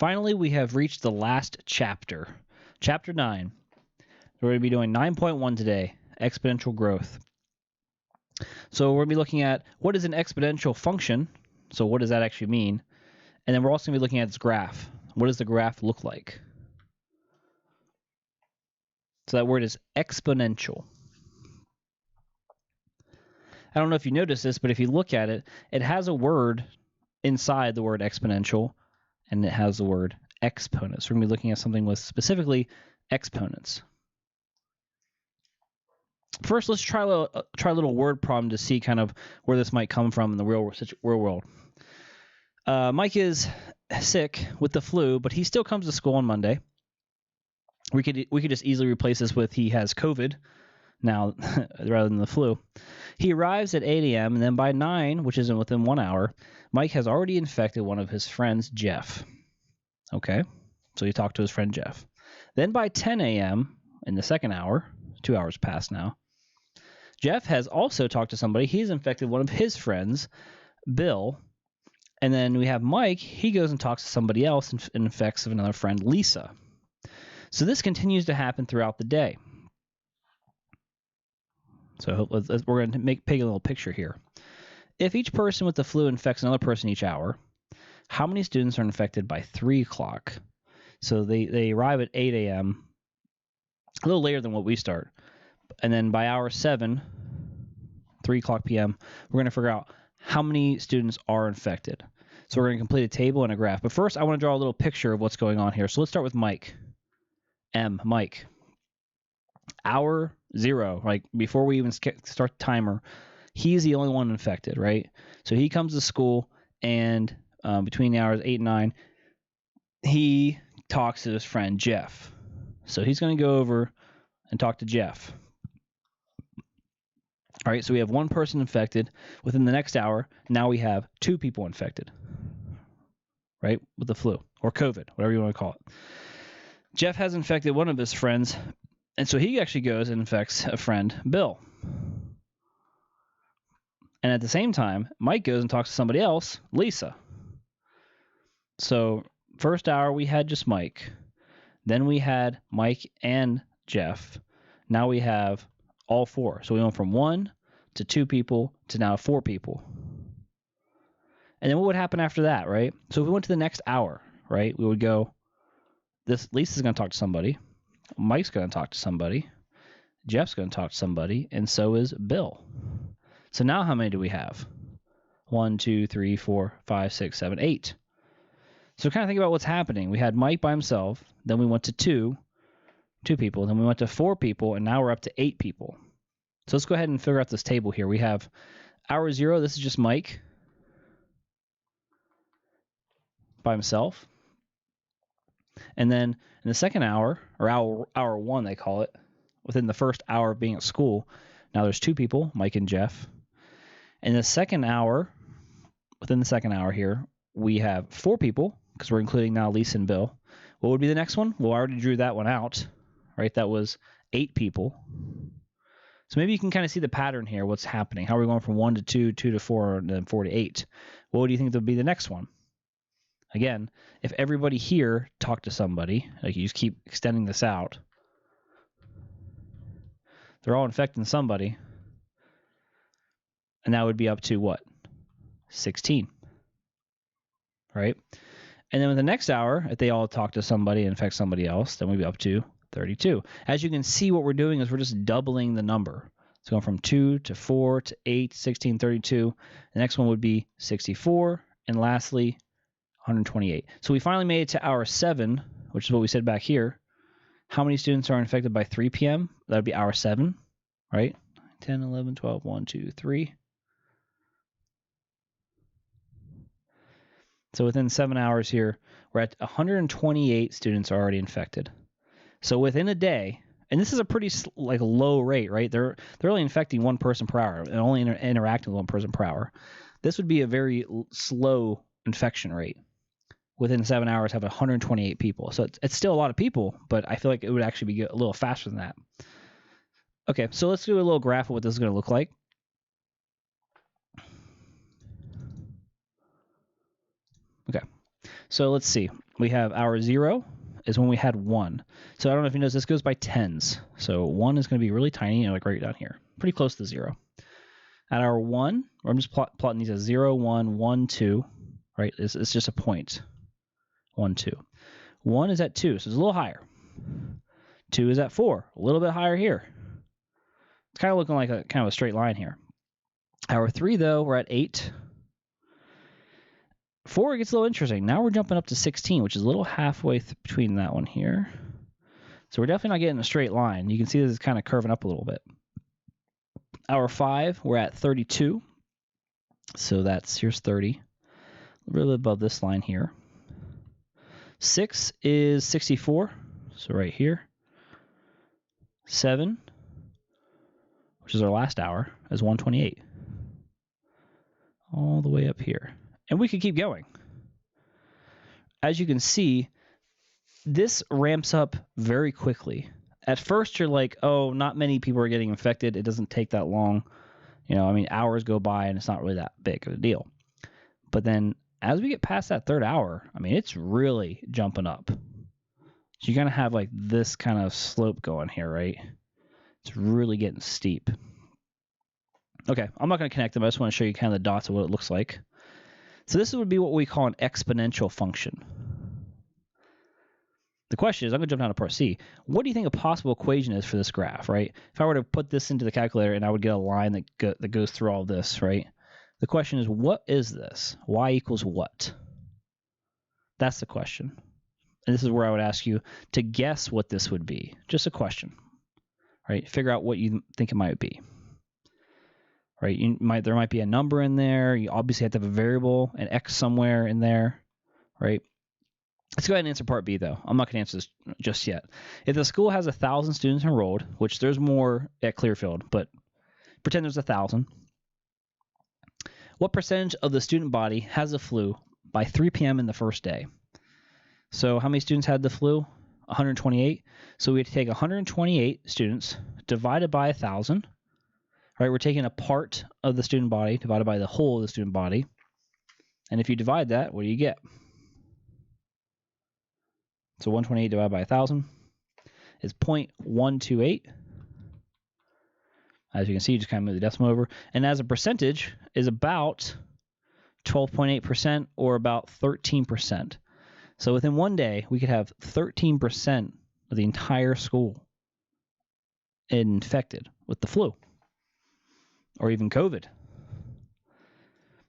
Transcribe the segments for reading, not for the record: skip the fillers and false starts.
Finally, we have reached the last chapter. Chapter 9. We're going to be doing 9.1 today, exponential growth. So we're going to be looking at what is an exponential function. So what does that actually mean? And then we're also going to be looking at its graph. What does the graph look like? So that word is exponential. I don't know if you noticed this, but if you look at it, it has a word inside the word exponential, and it has the word exponents. We're going to be looking at something with specifically exponents. First, let's try a little word problem to see kind of where this might come from in the real world. Mike is sick with the flu, but he still comes to school on Monday. We could just easily replace this with he has COVID now rather than the flu. He arrives at 8 a.m. and then by 9, which is within 1 hour, Mike has already infected one of his friends, Jeff. Okay, so he talked to his friend Jeff. Then by 10 a.m. in the second hour, 2 hours past now, Jeff has also talked to somebody. He's infected one of his friends, Bill. And then we have Mike. He goes and talks to somebody else and infects another friend, Lisa. So this continues to happen throughout the day. So we're going to paint a little picture here. If each person with the flu infects another person each hour, how many students are infected by 3 o'clock? So they arrive at 8 a.m., a little later than what we start. And then by hour 7, 3 o'clock p.m., we're going to figure out how many students are infected. So we're going to complete a table and a graph. But first, I want to draw a little picture of what's going on here. So let's start with Mike. Mike. Hour 0, like before we even start the timer, he's the only one infected, right? So he comes to school, and between the hours 8 and 9, he talks to his friend Jeff. So he's going to go over and talk to Jeff. All right, so we have one person infected. Within the next hour, now we have 2 people infected, right, with the flu or COVID, whatever you want to call it. Jeff has infected one of his friends, and so he actually goes and infects a friend, Bill. And at the same time, Mike goes and talks to somebody else, Lisa. So first hour, we had just Mike. Then we had Mike and Jeff. Now we have all 4. So we went from 1 to 2 people to now 4 people. And then what would happen after that, right? So if we went to the next hour, right, we would go, Lisa's going to talk to somebody. Mike's going to talk to somebody. Jeff's going to talk to somebody. And so is Bill. So now how many do we have? 1, 2, 3, 4, 5, 6, 7, 8. So kind of think about what's happening. We had Mike by himself. Then we went to 2 people. Then we went to 4 people. And now we're up to 8 people. So let's go ahead and figure out this table here. We have hour 0. This is just Mike by himself. And then in the second hour, or hour 1 they call it, within the first hour of being at school, now there's 2 people, Mike and Jeff. In the second hour, within the second hour here, we have 4 people, because we're including now Lisa and Bill. What would be the next one? Well, I already drew that one out, right? That was 8 people. So maybe you can kind of see the pattern here, what's happening. How are we going from 1 to 2, 2 to 4, and then 4 to 8? What do you think would be the next one? Again, if everybody here talked to somebody, like you just keep extending this out, they're all infecting somebody, and that would be up to what? 16, right? And then with the next hour, if they all talk to somebody and infect somebody else, then we'd be up to 32. As you can see, what we're doing is we're just doubling the number. It's going from 2 to 4 to 8, 16, 32. The next one would be 64, and lastly, 128. So we finally made it to hour 7, which is what we said back here. How many students are infected by 3 p.m.? That would be hour 7, right? 10, 11, 12, 1, 2, 3. So within 7 hours here, we're at 128 students are already infected. So within a day, and this is a pretty low rate, right? They're only infecting 1 person per hour and only interacting with 1 person per hour. This would be a very slow infection rate. Within 7 hours, have 128 people. So it's still a lot of people, but I feel like it would actually be a little faster than that. Okay, so let's do a little graph of what this is going to look like. Okay, So let's see. We have our 0 is when we had 1. So I don't know if you notice, this goes by tens. So 1 is going to be really tiny, like right down here, pretty close to 0. At our 1, I'm just plotting these as 0, 1, 1, 2, right? It's just a point. 1, 2. 1 is at 2, so it's a little higher. 2 is at 4, a little bit higher here. It's kind of looking like kind of a straight line here. Our 3, though, we're at 8. 4 gets a little interesting. Now we're jumping up to 16, which is a little halfway between that one here. So we're definitely not getting a straight line. You can see this is kind of curving up a little bit. Our 5, we're at 32. So here's 30. A little bit above this line here. 6 is 64. So right here. 7, which is our last hour, is 128. All the way up here. And we could keep going. As you can see, this ramps up very quickly. At first, you're like, oh, not many people are getting infected. It doesn't take that long. Hours go by and it's not really that big of a deal. But then as we get past that third hour, it's really jumping up. So you're going to have like this kind of slope going here, right? It's really getting steep. Okay, I'm not going to connect them. I just want to show you kind of the dots of what it looks like. So this would be what we call an exponential function. The question is, I'm going to jump down to part C. What do you think a possible equation is for this graph, right? If I were to put this into the calculator and I would get a line that goes through all this, right? The question is, what is this? Y equals what? That's the question. And this is where I would ask you to guess what this would be. Just a question, right? Figure out what you think it might be, right? There might be a number in there. You obviously have to have a variable, an x somewhere in there, right? Let's go ahead and answer part B, though. I'm not going to answer this just yet. If the school has 1,000 students enrolled, which there's more at Clearfield, but pretend there's 1,000, what percentage of the student body has the flu by 3 p.m. in the first day? So how many students had the flu? 128. So we have to take 128 students divided by 1,000. Right? We're taking a part of the student body divided by the whole of the student body. And if you divide that, what do you get? So 128 divided by 1,000 is 0.128. As you can see, you just kind of move the decimal over. And as a percentage is about 12.8% or about 13%. So within one day, we could have 13% of the entire school infected with the flu or even COVID,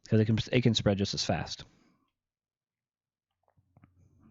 because it can spread just as fast.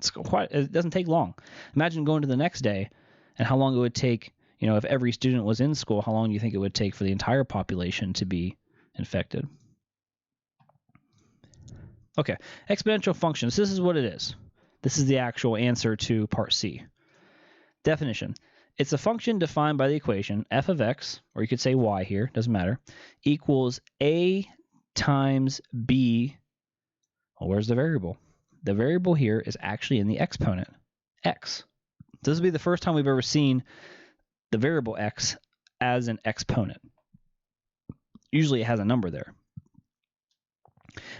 It doesn't take long. Imagine going to the next day and how long it would take, if every student was in school, how long do you think it would take for the entire population to be infected? Okay, exponential functions. This is what it is. This is the actual answer to part C. Definition. It's a function defined by the equation f of x, or you could say y here, doesn't matter, equals a times b. Well, where's the variable? The variable here is actually in the exponent, x. This will be the first time we've ever seen the variable x as an exponent. Usually it has a number there.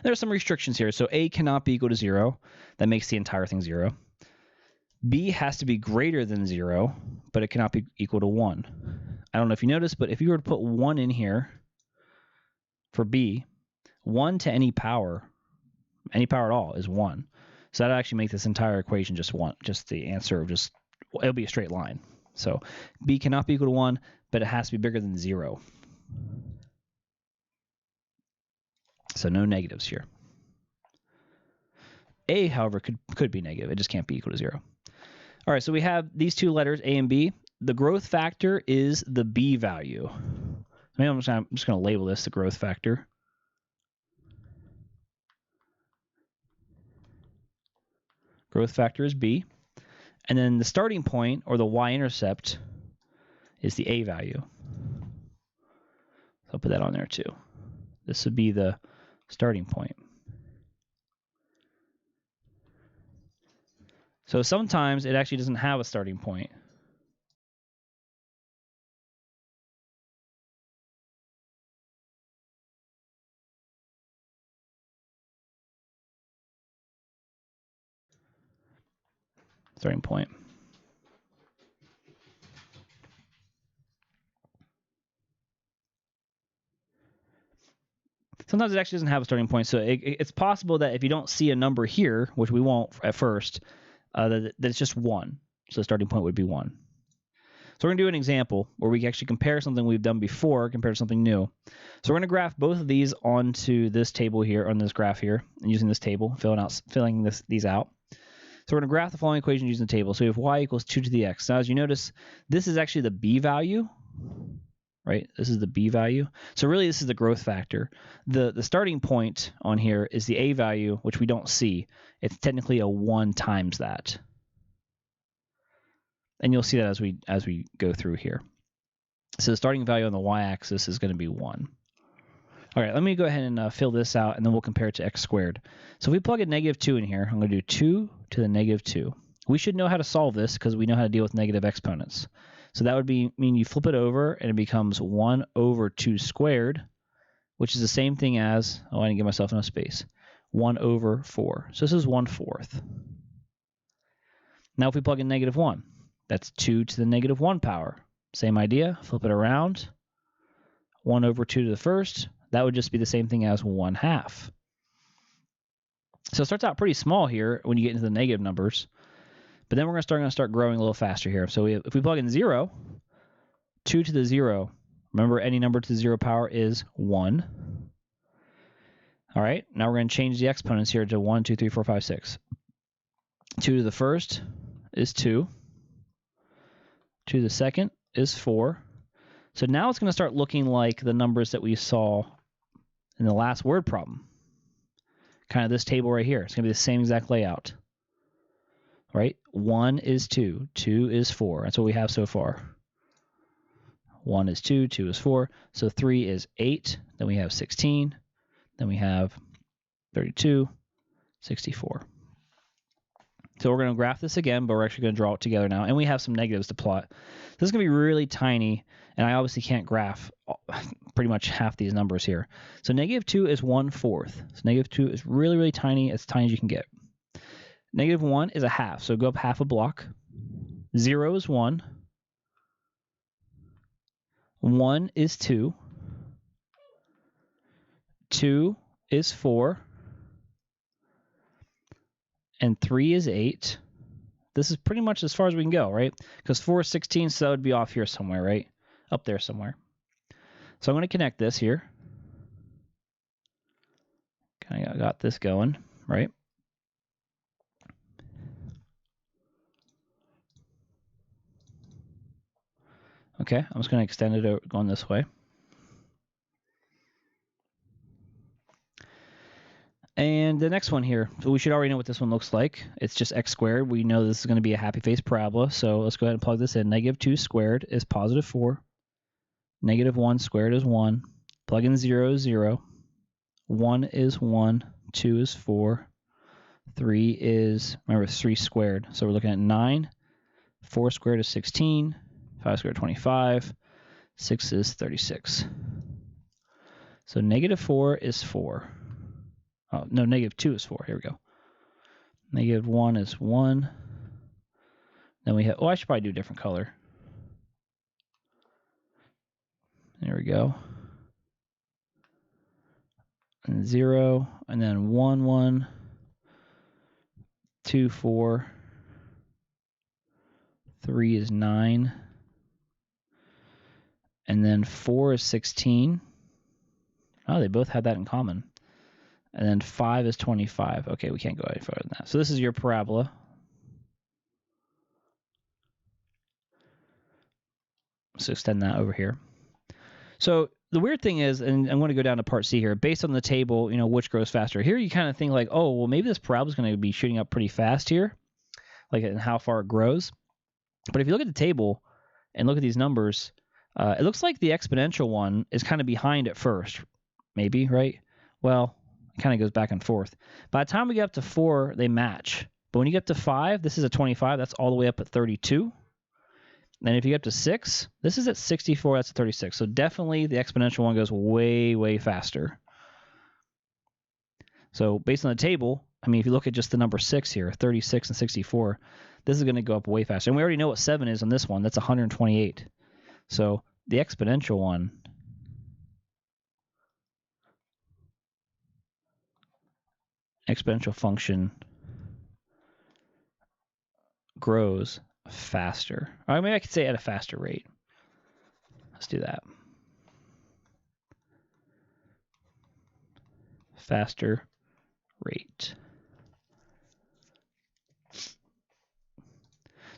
There are some restrictions here. So a cannot be equal to 0. That makes the entire thing 0. B has to be greater than 0, but it cannot be equal to 1. I don't know if you noticed, but if you were to put 1 in here for B, 1 to any power at all is 1. So that'll actually make this entire equation just 1, just the answer of it'll be a straight line. So B cannot be equal to 1, but it has to be bigger than 0. So no negatives here. A, however, could be negative. It just can't be equal to 0. All right, so we have these two letters, A and B. The growth factor is the B value. Maybe I'm just going to label this the growth factor. Growth factor is B. And then the starting point, or the y-intercept, is the A value. So I'll put that on there too. This would be the starting point. So sometimes it actually doesn't have a starting point. starting point. Sometimes it actually doesn't have a starting point, so it's possible that if you don't see a number here, which we won't at first, that it's just 1. So the starting point would be 1. So we're going to do an example where we can actually compare something we've done before compared to something new. So we're going to graph both of these onto this table here, on this graph here, and using this table, filling these out. So we're going to graph the following equation using the table. So we have y equals 2 to the x. Now, as you notice, this is actually the b value, right? This is the b value. So really, this is the growth factor. The starting point on here is the a value, which we don't see. It's technically a 1 times that. And you'll see that as we go through here. So the starting value on the y-axis is going to be 1. All right, let me go ahead and fill this out, and then we'll compare it to x squared. So if we plug a -2 in here, I'm going to do 2 to the -2. We should know how to solve this because we know how to deal with negative exponents. So that would mean you flip it over, and it becomes 1 over 2 squared, which is the same thing as, I didn't give myself enough space, 1 over 4. So this is 1/4. Now if we plug in -1, that's 2 to the -1 power. Same idea, flip it around, 1 over 2 to the first. That would just be the same thing as 1/2. So it starts out pretty small here when you get into the negative numbers, but then we're going to start growing a little faster here. So if we plug in 0, 2 to the 0, remember any number to the 0 power is 1. All right, now we're going to change the exponents here to 1, 2, 3, 4, 5, 6. 2 to the first is 2. 2 to the second is 4. So now it's going to start looking like the numbers that we saw in the last word problem. Kind of this table right here. It's going to be the same exact layout. Right? 1 is 2. 2 is 4. That's what we have so far. 1 is 2. 2 is 4. So 3 is 8. Then we have 16. Then we have 32. 64. So we're going to graph this again, but we're actually going to draw it together now. And we have some negatives to plot. This is going to be really tiny, and I obviously can't graph pretty much half these numbers here. So -2 is 1/4. So -2 is really, really tiny, as tiny as you can get. -1 is a half, so go up half a block. 0 is 1. 1 is 2. 2 is 4. And 3 is 8. This is pretty much as far as we can go, right? Because 4 is 16, so that would be off here somewhere, right? Up there somewhere. So I'm going to connect this here. Kind of got this going, right? Okay, I'm just going to extend it over, going this way. And the next one here, so we should already know what this one looks like. It's just x squared. We know this is going to be a happy face parabola, so let's go ahead and plug this in. -2 squared is +4. -1 squared is 1. Plug in 0 is 0. 1 is 1. 2 is 4. 3 is, remember, 3 squared. So we're looking at 9. 4 squared is 16. 5 squared, 25. 6 is 36. So -4 is 4. Oh, no, -2 is 4. Here we go. -1 is 1. Then we have, I should probably do a different color. There we go. And 0, and then 1, 1, 2, 4, 3 is 9, and then 4 is 16. Oh, they both have that in common. And then 5 is 25. Okay, we can't go any further than that. So this is your parabola. So extend that over here. So the weird thing is, and I'm going to go down to part C here, based on the table, which grows faster. Here you kind of think like, oh, well, maybe this parabola is going to be shooting up pretty fast here, like in how far it grows. But if you look at the table and look at these numbers, it looks like the exponential one is kind of behind at first, maybe, right? Well, it kind of goes back and forth. By the time we get up to 4, they match. But when you get to 5, this is a 25. That's all the way up at 32. And if you get up to 6, this is at 64. That's at 36. So definitely the exponential one goes way, way faster. So based on the table, I mean, if you look at just the number 6 here, 36 and 64, this is going to go up way faster. And we already know what 7 is on this one. That's 128. So the exponential one, exponential function grows faster. Or maybe I could say at a faster rate. Let's do that. Faster rate.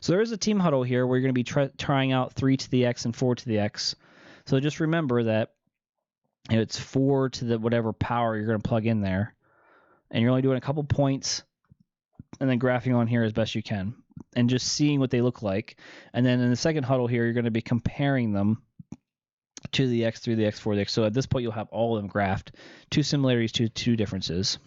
So there is a team huddle here where you're going to be trying out 3 to the x and 4 to the x. So just remember that it's 4 to the whatever power you're going to plug in there. And you're only doing a couple points and then graphing on here as best you can and just seeing what they look like. And then in the second huddle here, you're going to be comparing them to the x, 3 to the x, 4 to the x. So at this point, you'll have all of them graphed, 2 similarities to 2 differences.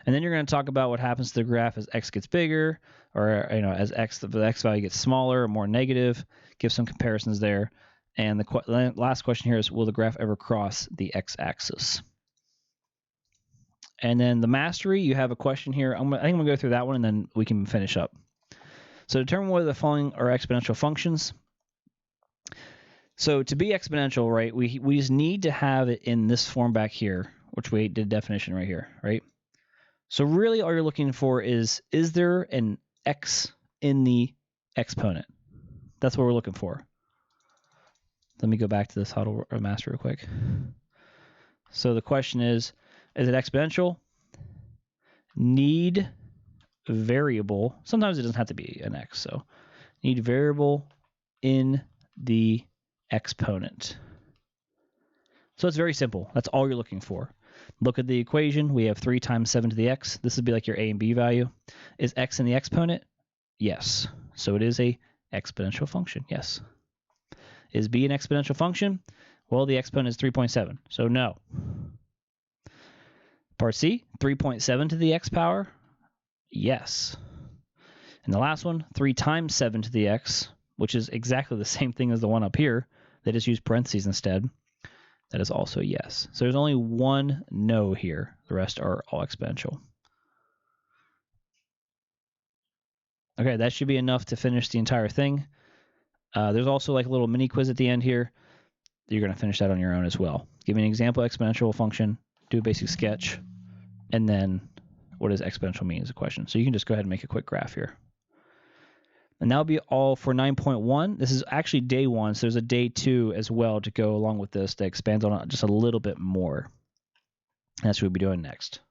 And then you're going to talk about what happens to the graph as x gets bigger, or as the x value gets smaller or more negative. Give some comparisons there. And the last question here is, will the graph ever cross the x-axis? And then the mastery, you have a question here. I think I'm going to go through that one, and then we can finish up. So determine whether the following are exponential functions. So to be exponential, right, we just need to have it in this form back here, which we did definition right here, right? So really all you're looking for is there an x in the exponent? That's what we're looking for. Let me go back to this huddle or master real quick. So the question is it exponential? Need variable. Sometimes it doesn't have to be an x. So need variable in the exponent. So it's very simple. That's all you're looking for. Look at the equation. We have 3 times 7 to the x. This would be like your a and b value. Is x in the exponent? Yes. So it is a exponential function. Yes. Is b an exponential function? Well, the exponent is 3.7. So no. Part C, 3.7 to the x power? Yes. And the last one, 3 times 7 to the x, which is exactly the same thing as the one up here. They just use parentheses instead. That is also yes. So there's only one no here. The rest are all exponential. Okay, that should be enough to finish the entire thing. There's also like a little mini quiz at the end here. You're going to finish that on your own as well. Give me an example exponential function, do a basic sketch, and then what does exponential mean is a question. So you can just go ahead and make a quick graph here. And that'll be all for 9.1. This is actually day 1, so there's a day 2 as well to go along with this that expands on it just a little bit more. That's what we'll be doing next.